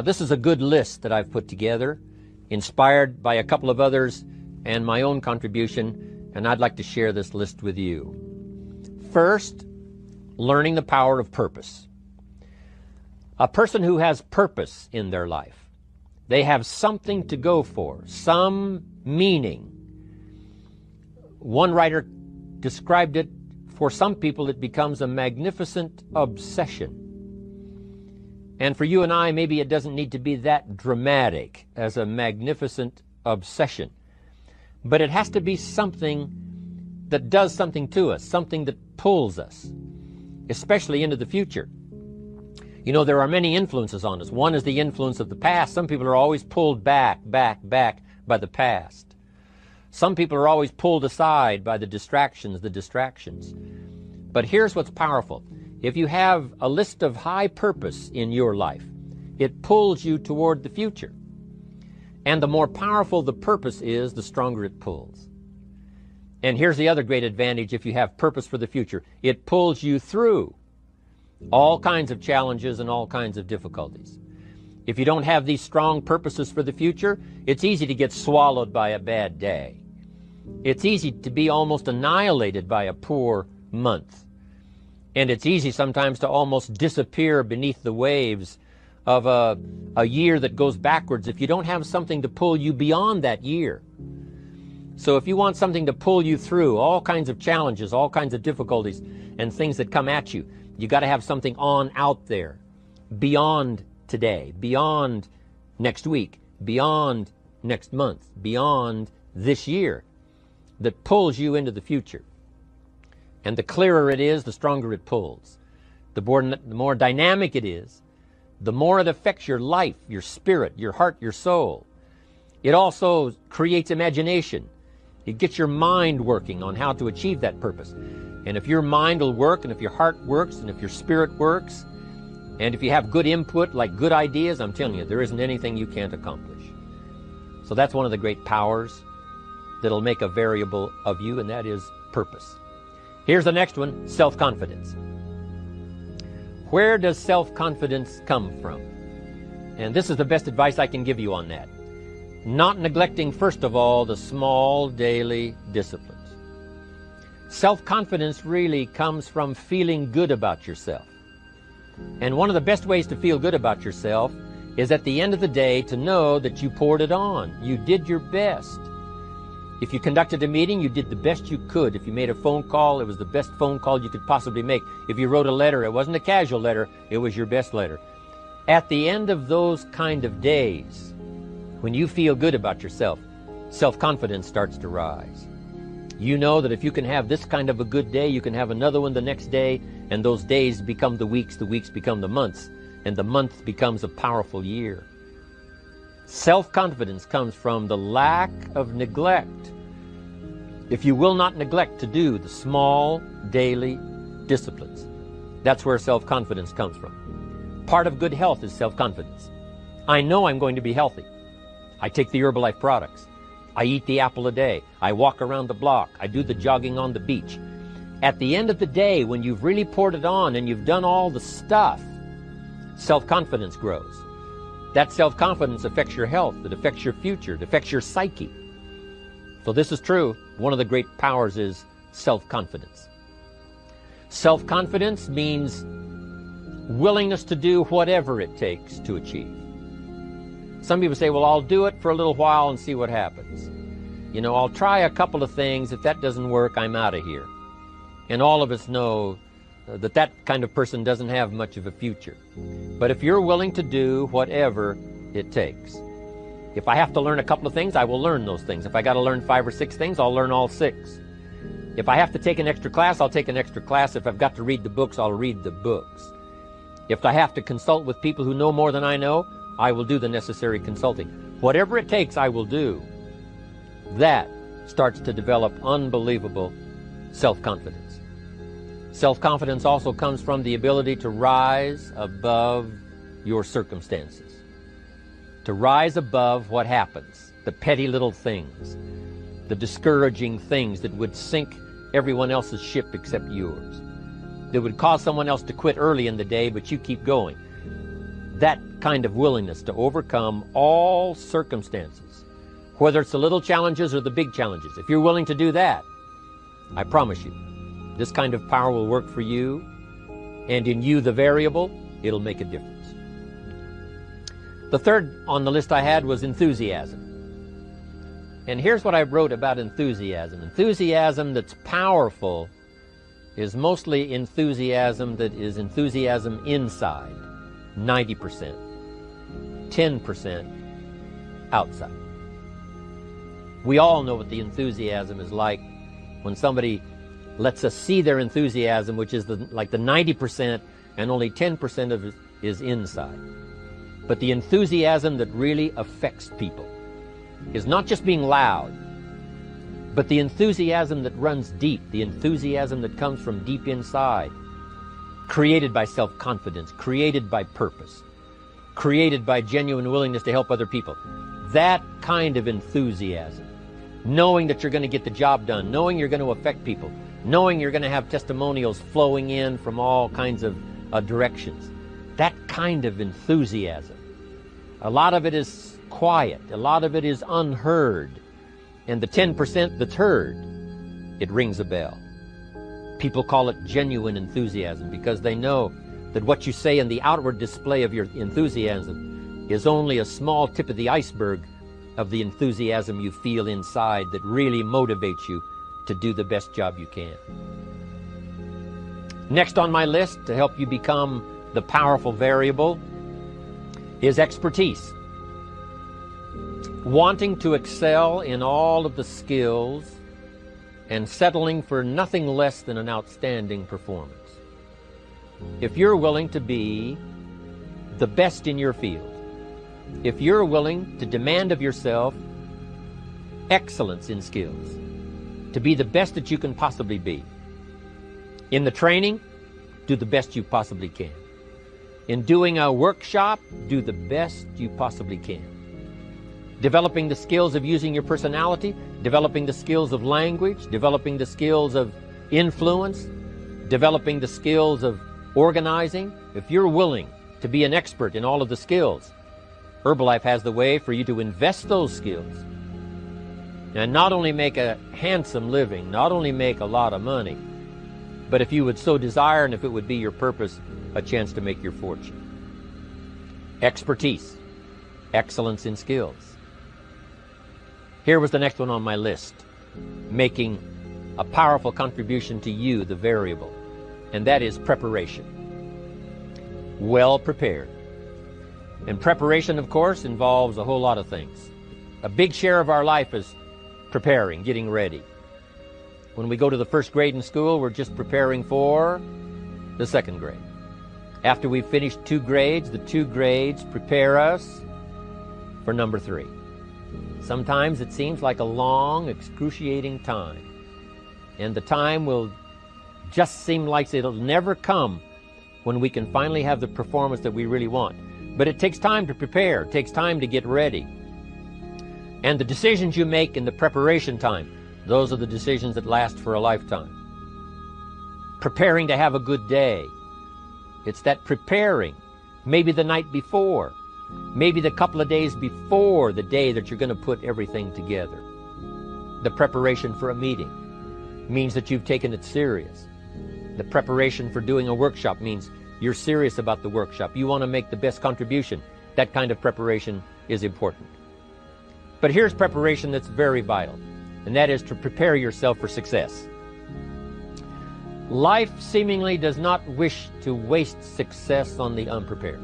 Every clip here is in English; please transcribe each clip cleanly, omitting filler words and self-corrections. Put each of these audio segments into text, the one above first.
This is a good list that I've put together, inspired by a couple of others and my own contribution, and I'd like to share this list with you. First, learning the power of purpose. A person who has purpose in their life, they have something to go for, some meaning. One writer described it, for some people it becomes a magnificent obsession. And for you and I, maybe it doesn't need to be that dramatic as a magnificent obsession. But it has to be something that does something to us, something that pulls us, especially into the future. You know, there are many influences on us. One is the influence of the past. Some people are always pulled back by the past. Some people are always pulled aside by the distractions. But here's what's powerful. If you have a list of high purpose in your life, it pulls you toward the future. And the more powerful the purpose is, the stronger it pulls. And here's the other great advantage if you have purpose for the future. It pulls you through all kinds of challenges and all kinds of difficulties. If you don't have these strong purposes for the future, it's easy to get swallowed by a bad day. It's easy to be almost annihilated by a poor month. And it's easy sometimes to almost disappear beneath the waves of a year that goes backwards if you don't have something to pull you beyond that year. So if you want something to pull you through all kinds of challenges, all kinds of difficulties and things that come at you, you got to have something on out there, beyond today, beyond next week, beyond next month, beyond this year, that pulls you into the future. And the clearer it is, the stronger it pulls. The more dynamic it is, the more it affects your life, your spirit, your heart, your soul. It also creates imagination. It gets your mind working on how to achieve that purpose. And if your mind will work, and if your heart works, and if your spirit works, and if you have good input, like good ideas, I'm telling you, there isn't anything you can't accomplish. So that's one of the great powers that'll make a variable of you, and that is purpose. Here's the next one, self-confidence. Where does self-confidence come from? And this is the best advice I can give you on that. Not neglecting, first of all, the small daily disciplines. Self-confidence really comes from feeling good about yourself. And one of the best ways to feel good about yourself is at the end of the day to know that you poured it on. You did your best. If you conducted a meeting, you did the best you could. If you made a phone call, it was the best phone call you could possibly make. If you wrote a letter, it wasn't a casual letter, it was your best letter. At the end of those kind of days, when you feel good about yourself, self-confidence starts to rise. You know that if you can have this kind of a good day, you can have another one the next day, and those days become the weeks become the months, and the month becomes a powerful year. Self-confidence comes from the lack of neglect. If you will not neglect to do the small daily disciplines, that's where self-confidence comes from. Part of good health is self-confidence. I know I'm going to be healthy. I take the Herbalife products. I eat the apple a day. I walk around the block. I do the jogging on the beach. At the end of the day, when you've really poured it on and you've done all the stuff, self-confidence grows. That self-confidence affects your health, it affects your future, it affects your psyche. So this is true. One of the great powers is self-confidence. Self-confidence means willingness to do whatever it takes to achieve. Some people say, well, I'll do it for a little while and see what happens. You know, I'll try a couple of things. If that doesn't work, I'm out of here. And all of us know that that kind of person doesn't have much of a future. But if you're willing to do whatever it takes, if I have to learn a couple of things, I will learn those things. If I got to learn 5 or 6 things, I'll learn all 6. If I have to take an extra class, I'll take an extra class. If I've got to read the books, I'll read the books. If I have to consult with people who know more than I know, I will do the necessary consulting. Whatever it takes, I will do. That starts to develop unbelievable self-confidence. Self-confidence also comes from the ability to rise above your circumstances, to rise above what happens, the petty little things, the discouraging things that would sink everyone else's ship except yours, that would cause someone else to quit early in the day, but you keep going. That kind of willingness to overcome all circumstances, whether it's the little challenges or the big challenges, if you're willing to do that, I promise you, this kind of power will work for you, and in you, the variable, it'll make a difference. The third on the list I had was enthusiasm. And here's what I wrote about enthusiasm. Enthusiasm that's powerful is mostly enthusiasm that is enthusiasm inside, 90%, 10% outside. We all know what the enthusiasm is like when somebody lets us see their enthusiasm, which is like the 90%, and only 10% of it is inside. But the enthusiasm that really affects people is not just being loud, but the enthusiasm that runs deep, the enthusiasm that comes from deep inside, created by self-confidence, created by purpose, created by genuine willingness to help other people. That kind of enthusiasm, knowing that you're going to get the job done, knowing you're going to affect people, knowing you're going to have testimonials flowing in from all kinds of directions. That kind of enthusiasm. A lot of it is quiet. A lot of it is unheard. And the 10% that's heard, it rings a bell. People call it genuine enthusiasm because they know that what you say in the outward display of your enthusiasm is only a small tip of the iceberg of the enthusiasm you feel inside that really motivates you to do the best job you can. Next on my list to help you become the powerful variable is expertise. Wanting to excel in all of the skills and settling for nothing less than an outstanding performance. If you're willing to be the best in your field, if you're willing to demand of yourself excellence in skills, to be the best that you can possibly be. In the training, do the best you possibly can. In doing a workshop, do the best you possibly can. Developing the skills of using your personality, developing the skills of language, developing the skills of influence, developing the skills of organizing. If you're willing to be an expert in all of the skills, Herbalife has the way for you to invest those skills and not only make a handsome living, not only make a lot of money, but if you would so desire and if it would be your purpose, a chance to make your fortune. Expertise, excellence in skills. Here was the next one on my list, making a powerful contribution to you, the variable, and that is preparation. Well prepared. And preparation, of course, involves a whole lot of things. A big share of our life is preparing, getting ready. When we go to the first grade in school, we're just preparing for the second grade. After we've finished 2 grades, the 2 grades prepare us for number 3. Sometimes it seems like a long, excruciating time. And the time will just seem like it'll never come when we can finally have the performance that we really want. But it takes time to prepare. It takes time to get ready. And the decisions you make in the preparation time, those are the decisions that last for a lifetime. Preparing to have a good day. It's that preparing, maybe the night before, maybe the couple of days before the day that you're going to put everything together. The preparation for a meeting means that you've taken it serious. The preparation for doing a workshop means you're serious about the workshop. You want to make the best contribution. That kind of preparation is important. But here's preparation that's very vital, and that is to prepare yourself for success. Life seemingly does not wish to waste success on the unprepared.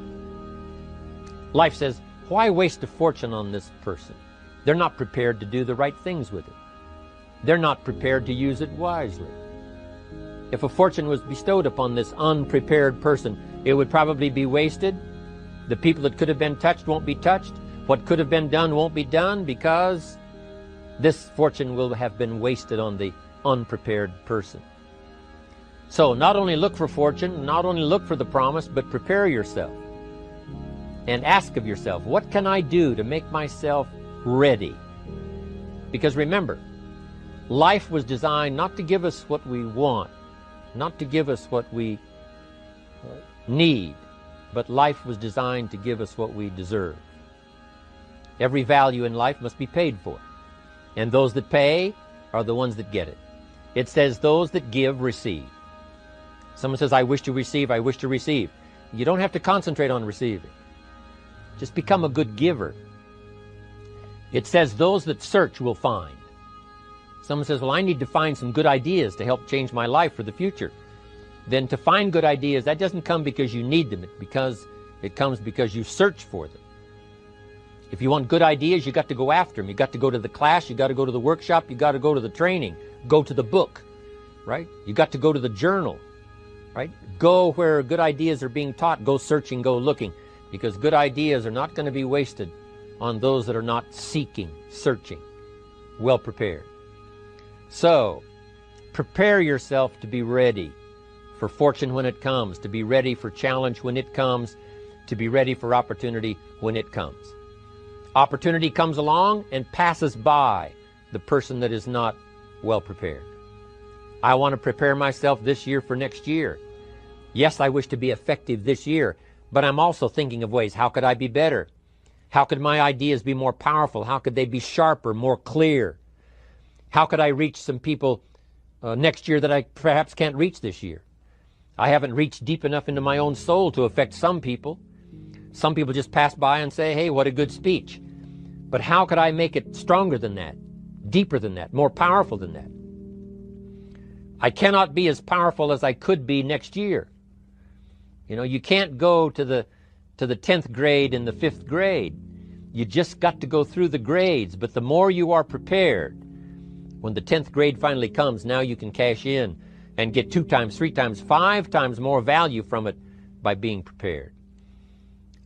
Life says, why waste a fortune on this person? They're not prepared to do the right things with it. They're not prepared to use it wisely. If a fortune was bestowed upon this unprepared person, it would probably be wasted. The people that could have been touched won't be touched. What could have been done won't be done because this fortune will have been wasted on the unprepared person. So not only look for fortune, not only look for the promise, but prepare yourself and ask of yourself, what can I do to make myself ready? Because remember, life was designed not to give us what we want, not to give us what we need, but life was designed to give us what we deserve. Every value in life must be paid for, and those that pay are the ones that get it. It says those that give receive. Someone says, I wish to receive, I wish to receive. You don't have to concentrate on receiving. Just become a good giver. It says those that search will find. Someone says, well, I need to find some good ideas to help change my life for the future. Then to find good ideas, that doesn't come because you need them. It comes because you search for them. If you want good ideas, you got to go after them. You got to go to the class, you got to go to the workshop, you got to go to the training, go to the book, right? You got to go to the journal, right? Go where good ideas are being taught. Go searching, go looking, because good ideas are not going to be wasted on those that are not seeking, searching, well prepared. So, prepare yourself to be ready for fortune when it comes, to be ready for challenge when it comes, to be ready for opportunity when it comes. Opportunity comes along and passes by the person that is not well prepared. I want to prepare myself this year for next year. Yes, I wish to be effective this year, but I'm also thinking of ways, how could I be better? How could my ideas be more powerful? How could they be sharper, more clear? How could I reach some people next year that I perhaps can't reach this year? I haven't reached deep enough into my own soul to affect some people. Some people just pass by and say, hey, what a good speech. But how could I make it stronger than that, deeper than that, more powerful than that? I cannot be as powerful as I could be next year. You know, you can't go to the 10th grade in the 5th grade. You just got to go through the grades. But the more you are prepared, when the 10th grade finally comes, now you can cash in and get 2 times, 3 times, 5 times more value from it by being prepared.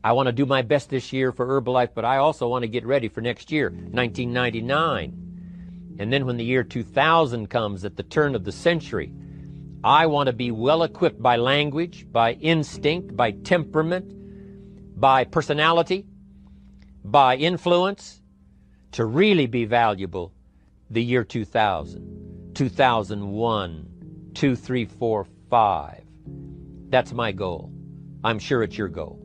I want to do my best this year for Herbalife, but I also want to get ready for next year, 1999. And then when the year 2000 comes at the turn of the century, I want to be well equipped by language, by instinct, by temperament, by personality, by influence, to really be valuable the year 2000, 2001, 2, 3, 4, 5. That's my goal. I'm sure it's your goal.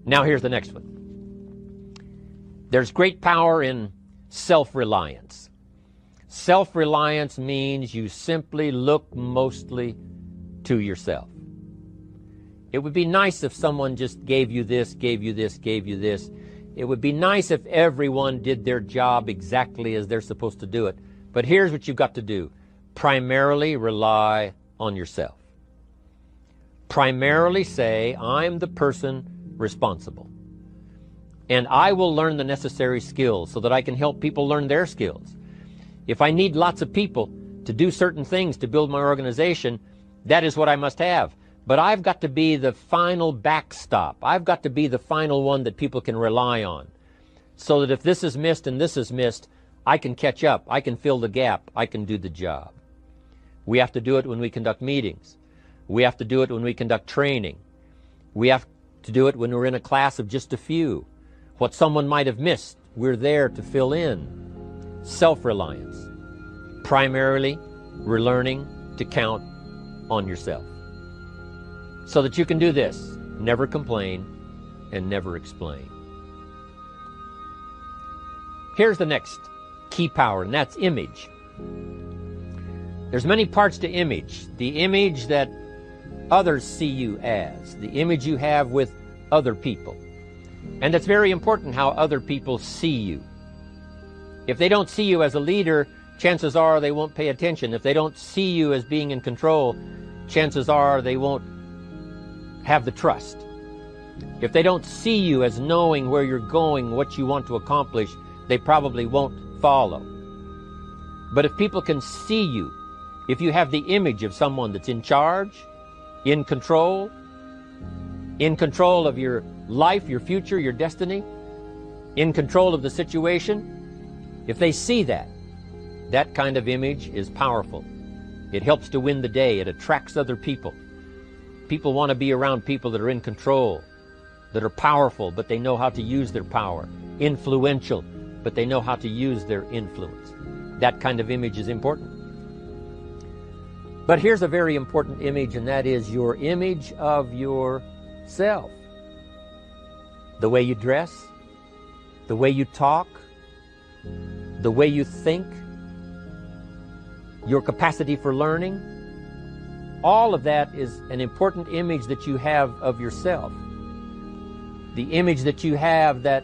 Now here's the next one. There's great power in self-reliance. Self-reliance means you simply look mostly to yourself. It would be nice if someone just gave you this, gave you this, gave you this. It would be nice if everyone did their job exactly as they're supposed to do it. But here's what you've got to do. Primarily rely on yourself. Primarily say, I'm the person responsible. And I will learn the necessary skills so that I can help people learn their skills. If I need lots of people to do certain things to build my organization, that is what I must have. But I've got to be the final backstop. I've got to be the final one that people can rely on. So that if this is missed and this is missed, I can catch up. I can fill the gap. I can do the job. We have to do it when we conduct meetings. We have to do it when we conduct training. We have to do it when we're in a class of just a few. What someone might have missed, we're there to fill in. Self-reliance. Primarily, we're learning to count on yourself. So that you can do this. Never complain and never explain. Here's the next key power, and that's image. There's many parts to image. The image that others see you as. The image you have with other people. And it's very important how other people see you. If they don't see you as a leader, chances are they won't pay attention. If they don't see you as being in control, chances are they won't have the trust. If they don't see you as knowing where you're going, what you want to accomplish, they probably won't follow. But if people can see you, if you have the image of someone that's in charge, in control of your life, your future, your destiny, in control of the situation, if they see that, that kind of image is powerful. It helps to win the day. It attracts other people. People want to be around people that are in control, that are powerful, but they know how to use their power, influential, but they know how to use their influence. That kind of image is important. But here's a very important image, and that is your image of yourself. self. The way you dress, the way you talk, the way you think, your capacity for learning, all of that is an important image that you have of yourself. The image that you have that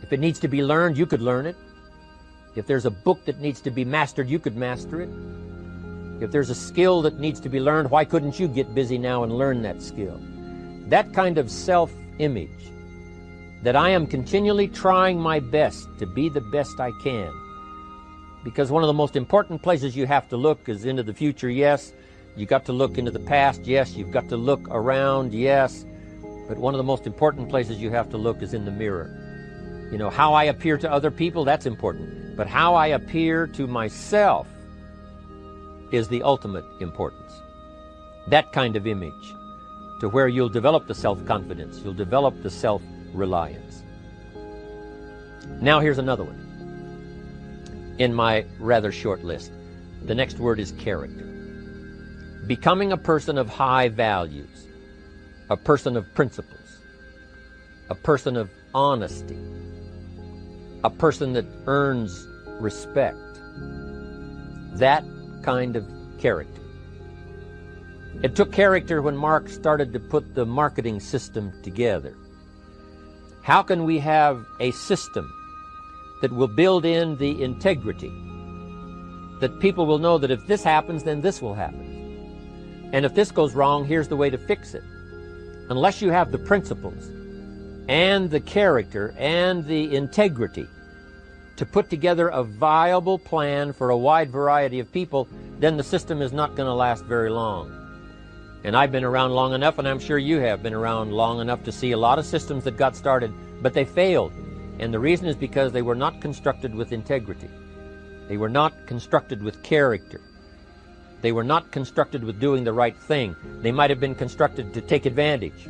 if it needs to be learned, you could learn it. If there's a book that needs to be mastered, you could master it. If there's a skill that needs to be learned, why couldn't you get busy now and learn that skill? That kind of self-image, that I am continually trying my best to be the best I can. Because one of the most important places you have to look is into the future, yes. You got to look into the past, yes. You've got to look around, yes. But one of the most important places you have to look is in the mirror. You know, how I appear to other people, that's important. But how I appear to myself is the ultimate importance. That kind of image, to where you'll develop the self-confidence, you'll develop the self-reliance. Now here's another one in my rather short list. The next word is character. Becoming a person of high values, a person of principles, a person of honesty, a person that earns respect. That kind of character. It took character when Mark started to put the marketing system together. How can we have a system that will build in the integrity, that people will know that if this happens, then this will happen. And if this goes wrong, here's the way to fix it. Unless you have the principles and the character and the integrity to put together a viable plan for a wide variety of people, then the system is not going to last very long. And I've been around long enough, and I'm sure you have been around long enough to see a lot of systems that got started, but they failed. And the reason is because they were not constructed with integrity. They were not constructed with character. They were not constructed with doing the right thing. They might have been constructed to take advantage.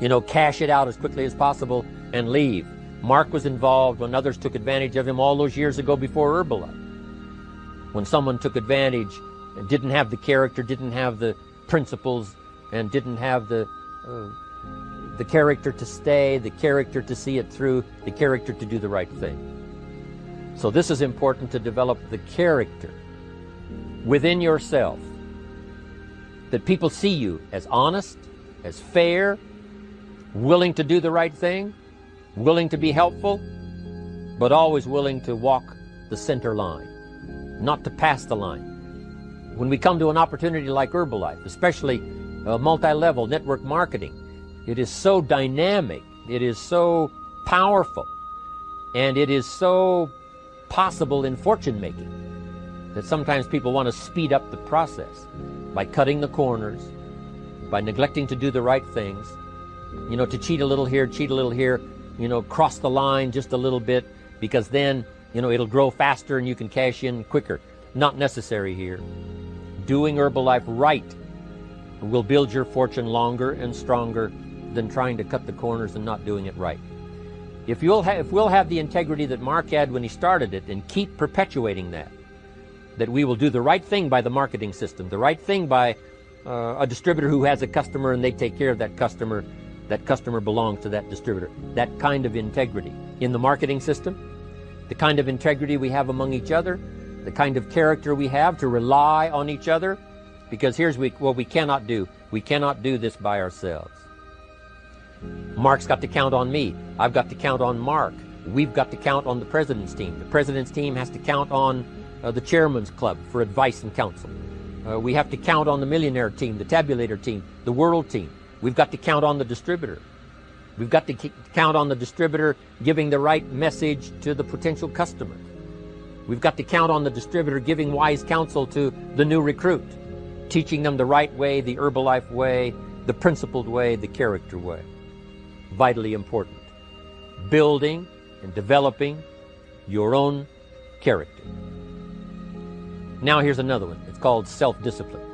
You know, cash it out as quickly as possible and leave. Mark was involved when others took advantage of him all those years ago before Herbalife. When someone took advantage and didn't have the character, didn't have the principles, and didn't have the character to stay, the character to see it through, the character to do the right thing. So this is important, to develop the character within yourself, that people see you as honest, as fair, willing to do the right thing, willing to be helpful, but always willing to walk the center line, not to pass the line. When we come to an opportunity like Herbalife, especially multi-level network marketing, it is so dynamic, it is so powerful, and it is so possible in fortune making that sometimes people want to speed up the process by cutting the corners, by neglecting to do the right things, you know, to cheat a little here, you know, cross the line just a little bit, because then, you know, it'll grow faster and you can cash in quicker. Not necessary here. Doing Herbalife right will build your fortune longer and stronger than trying to cut the corners and not doing it right. If we'll have the integrity that Mark had when he started it, and keep perpetuating that we will do the right thing by the marketing system, the right thing by a distributor who has a customer and they take care of that customer belongs to that distributor. That kind of integrity in the marketing system, the kind of integrity we have among each other, the kind of character we have to rely on each other, because here's what we cannot do. We cannot do this by ourselves. Mark's got to count on me. I've got to count on Mark. We've got to count on the president's team. The president's team has to count on the chairman's club for advice and counsel. We have to count on the millionaire team, the tabulator team, the world team. We've got to count on the distributor. We've got to count on the distributor giving the right message to the potential customer. We've got to count on the distributor giving wise counsel to the new recruit, teaching them the right way, the Herbalife way, the principled way, the character way. Vitally important. Building and developing your own character. Now here's another one. It's called self-discipline.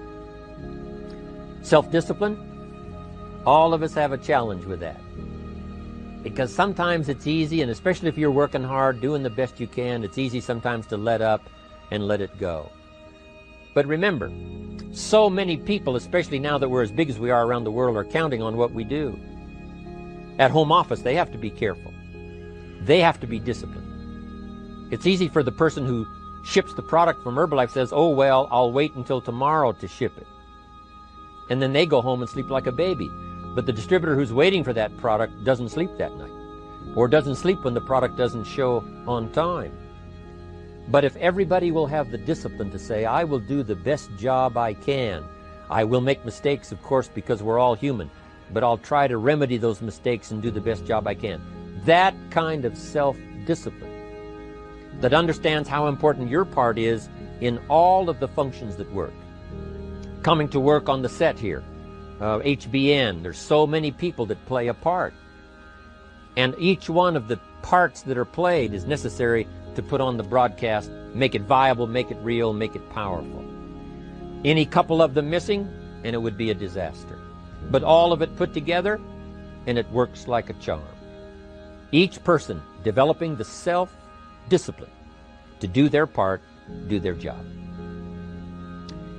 Self-discipline, all of us have a challenge with that. Because sometimes it's easy, and especially if you're working hard, doing the best you can, it's easy sometimes to let up and let it go. But remember, so many people, especially now that we're as big as we are around the world, are counting on what we do. At home office, they have to be careful. They have to be disciplined. It's easy for the person who ships the product from Herbalife says, oh, well, I'll wait until tomorrow to ship it. And then they go home and sleep like a baby. But the distributor who's waiting for that product doesn't sleep that night, or doesn't sleep when the product doesn't show on time. But if everybody will have the discipline to say, I will do the best job I can. I will make mistakes, of course, because we're all human, but I'll try to remedy those mistakes and do the best job I can. That kind of self-discipline that understands how important your part is in all of the functions that work. Coming to work on the set here, HBN, there's so many people that play a part. And each one of the parts that are played is necessary to put on the broadcast, make it viable, make it real, make it powerful. Any couple of them missing, and it would be a disaster. But all of it put together, and it works like a charm. Each person developing the self-discipline to do their part, do their job.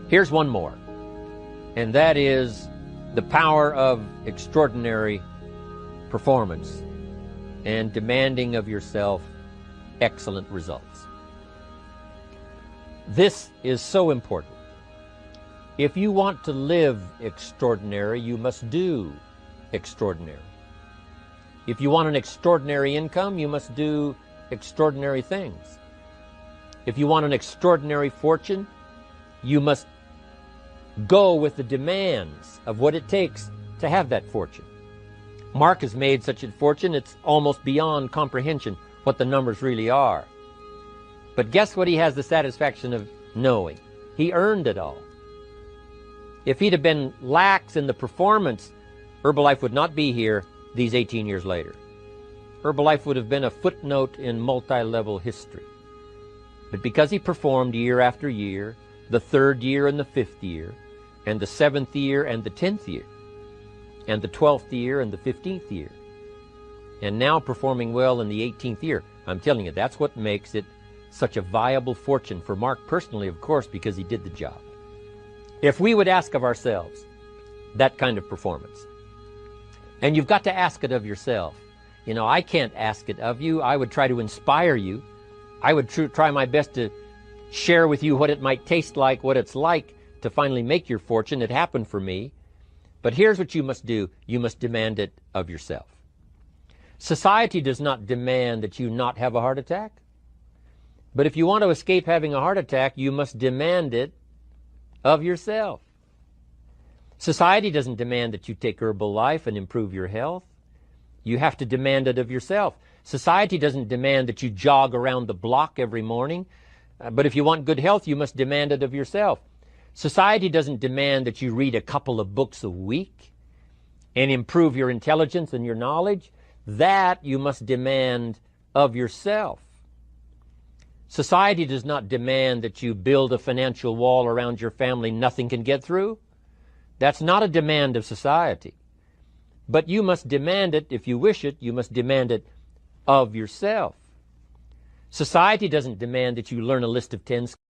Here's one more, and that is the power of extraordinary performance and demanding of yourself excellent results. This is so important. If you want to live extraordinary, you must do extraordinary. If you want an extraordinary income, you must do extraordinary things. If you want an extraordinary fortune, you must go with the demands of what it takes to have that fortune. Mark has made such a fortune, it's almost beyond comprehension what the numbers really are. But guess what he has the satisfaction of knowing? He earned it all. If he'd have been lax in the performance, Herbalife would not be here these 18 years later. Herbalife would have been a footnote in multi-level history. But because he performed year after year, the 3rd year and the 5th year, and the 7th year and the 10th year, and the 12th year and the 15th year, and now performing well in the 18th year, I'm telling you, that's what makes it such a viable fortune for Mark personally, of course, because he did the job. If we would ask of ourselves that kind of performance, and you've got to ask it of yourself. You know, I can't ask it of you. I would try to inspire you. I would try my best to share with you what it might taste like, what it's like to finally make your fortune. It happened for me. But here's what you must do. You must demand it of yourself. Society does not demand that you not have a heart attack. But if you want to escape having a heart attack, you must demand it of yourself. Society doesn't demand that you take Herbalife and improve your health. You have to demand it of yourself. Society doesn't demand that you jog around the block every morning. But if you want good health, you must demand it of yourself. Society doesn't demand that you read a couple of books a week and improve your intelligence and your knowledge. That you must demand of yourself. Society does not demand that you build a financial wall around your family nothing can get through. That's not a demand of society. But you must demand it, if you wish it, you must demand it of yourself. Society doesn't demand that you learn a list of 10 skills.